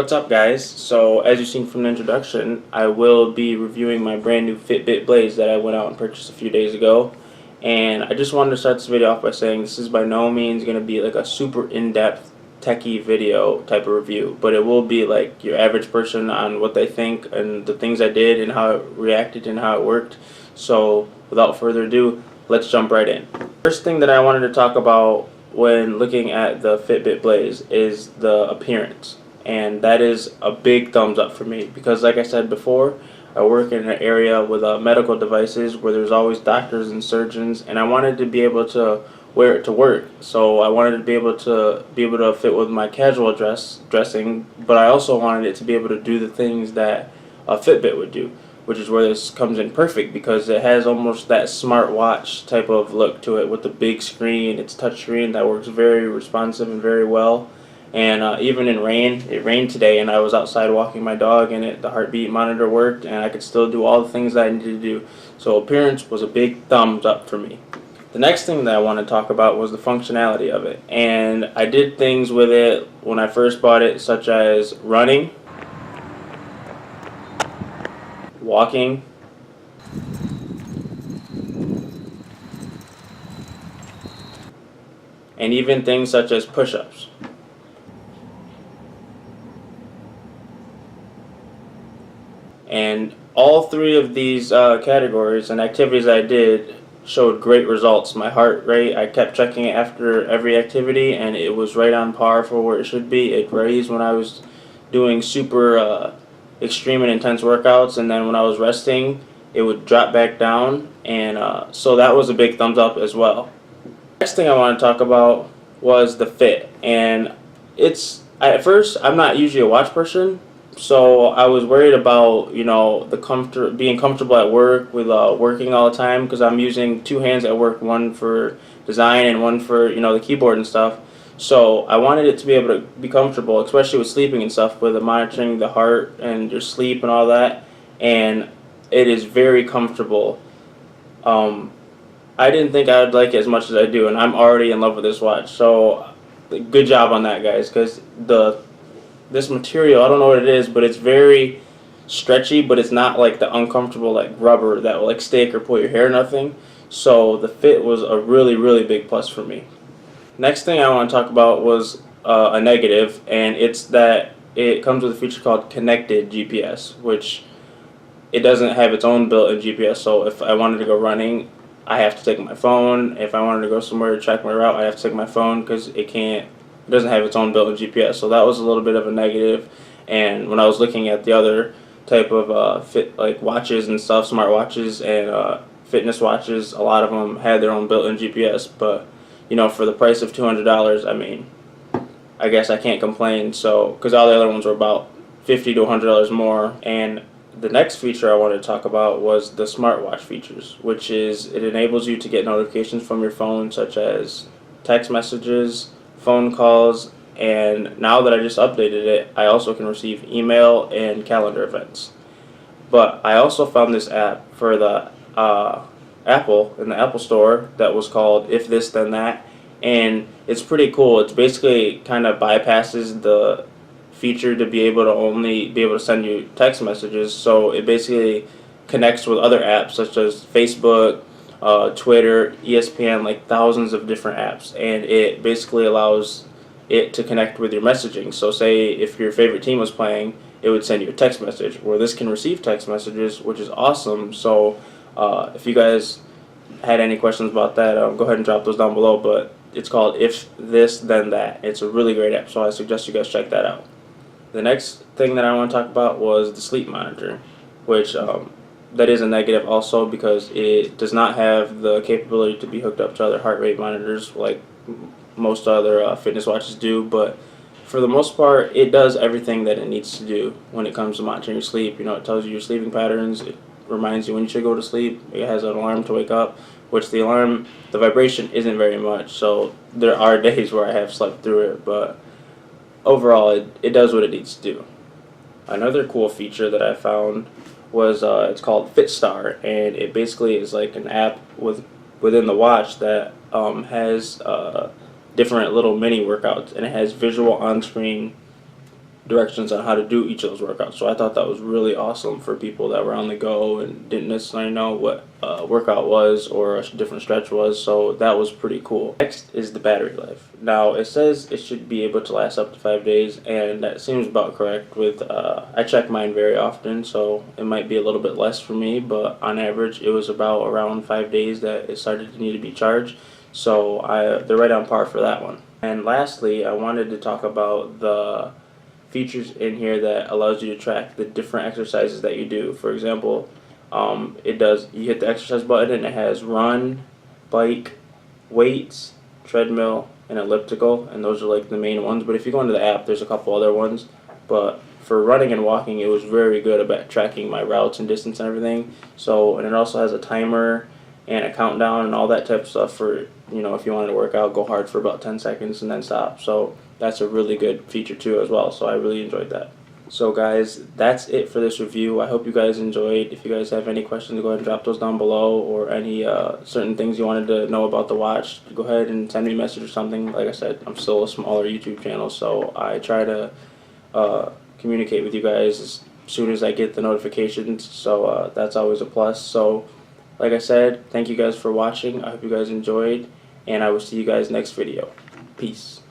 What's up, guys? So as you've seen from the introduction, I will be reviewing my brand new Fitbit Blaze that I went out and purchased a few days ago. And I just wanted to start this video off by saying this is by no means going to be like a super in-depth techie video type of review, but it will be like your average person on what they think and the things I did and how it reacted and how it worked. So without further ado, let's jump right in. First thing that I wanted to talk about when looking at the Fitbit Blaze is the appearance. And that is a big thumbs up for me because, like I said before, I work in an area with medical devices where there's always doctors and surgeons, and I wanted to be able to wear it to work. So I wanted to be able to fit with my casual dressing, but I also wanted it to be able to do the things that a Fitbit would do, which is where this comes in perfect because it has almost that smartwatch type of look to it with the big screen. It's touchscreen that works very responsive and very well. And even in rain, it rained today and I was outside walking my dog and the heartbeat monitor worked and I could still do all the things that I needed to do. So appearance was a big thumbs up for me. The next thing that I want to talk about was the functionality of it. And I did things with it when I first bought it, such as running, walking, and even things such as push-ups. And all three of these categories and activities I did showed great results. My heart rate, I kept checking it after every activity and it was right on par for where it should be. It raised when I was doing super extreme and intense workouts, and then when I was resting it would drop back down, and so that was a big thumbs up as well. Next thing I want to talk about was the fit. And at first I'm not usually a watch person, so I was worried about, you know, being comfortable at work with working all the time, because I'm using two hands at work, one for design and one for, you know, the keyboard and stuff. So I wanted it to be able to be comfortable, especially with sleeping and stuff, with monitoring the heart and your sleep and all that. And it is very comfortable. I didn't think I would like it as much as I do, and I'm already in love with this watch. So good job on that, guys, because this material, I don't know what it is, but it's very stretchy, but it's not like the uncomfortable like rubber that will like stick or pull your hair, nothing. So the fit was a really, really big plus for me. Next thing I want to talk about was a negative, and it's that it comes with a feature called connected GPS, which it doesn't have its own built-in GPS. So if I wanted to go running, I have to take my phone. If I wanted to go somewhere to check my route, I have to take my phone because it doesn't have its own built-in GPS. So that was a little bit of a negative. And when I was looking at the other type of like watches and stuff, smartwatches and fitness watches, a lot of them had their own built-in GPS. But you know, for the price of $200, I mean, I guess I can't complain. So because all the other ones were about $50 to $100 more. And the next feature I wanted to talk about was the smartwatch features, which is it enables you to get notifications from your phone, such as text messages, phone calls, and now that I just updated it, I also can receive email and calendar events. But I also found this app for the Apple in the Apple Store that was called If This Then That, and it's pretty cool. It's basically kind of bypasses the feature to be able to send you text messages, so it basically connects with other apps such as Facebook, Twitter, ESPN, like thousands of different apps, and it basically allows it to connect with your messaging. So say if your favorite team was playing, it would send you a text message, where this can receive text messages, which is awesome. So if you guys had any questions about that, go ahead and drop those down below. But it's called If This Then That. It's a really great app, so I suggest you guys check that out. The next thing that I want to talk about was the sleep monitor, which that is a negative also because it does not have the capability to be hooked up to other heart rate monitors like most other fitness watches do. But for the most part, it does everything that it needs to do when it comes to monitoring your sleep. You know, it tells you your sleeping patterns. It reminds you when you should go to sleep. It has an alarm to wake up, which the vibration isn't very much. So there are days where I have slept through it, but overall it does what it needs to do. Another cool feature that I found was it's called FitStar, and it basically is like an app within the watch that has different little mini workouts, and it has visual on-screen directions on how to do each of those workouts. So I thought that was really awesome for people that were on the go and didn't necessarily know what a workout was or a different stretch was. So that was pretty cool. Next is the battery life. Now it says it should be able to last up to 5 days, and that seems about correct. With I check mine very often, so it might be a little bit less for me, but on average it was about around 5 days that it started to need to be charged. So they're right on par for that one. And lastly, I wanted to talk about the features in here that allows you to track the different exercises that you do. For example, you hit the exercise button and it has run, bike, weights, treadmill, and elliptical, and those are like the main ones. But if you go into the app, there's a couple other ones. But for running and walking, it was very good about tracking my routes and distance and everything. So, and it also has a timer and a countdown and all that type of stuff for, you know, if you wanted to work out, go hard for about 10 seconds and then stop. So that's a really good feature too as well. So I really enjoyed that. So guys, that's it for this review. I hope you guys enjoyed. If you guys have any questions, go ahead and drop those down below, or any certain things you wanted to know about the watch, go ahead and send me a message or something. Like I said, I'm still a smaller YouTube channel, so I try to communicate with you guys as soon as I get the notifications, so that's always a plus. So like I said, thank you guys for watching. I hope you guys enjoyed, and I will see you guys next video. Peace.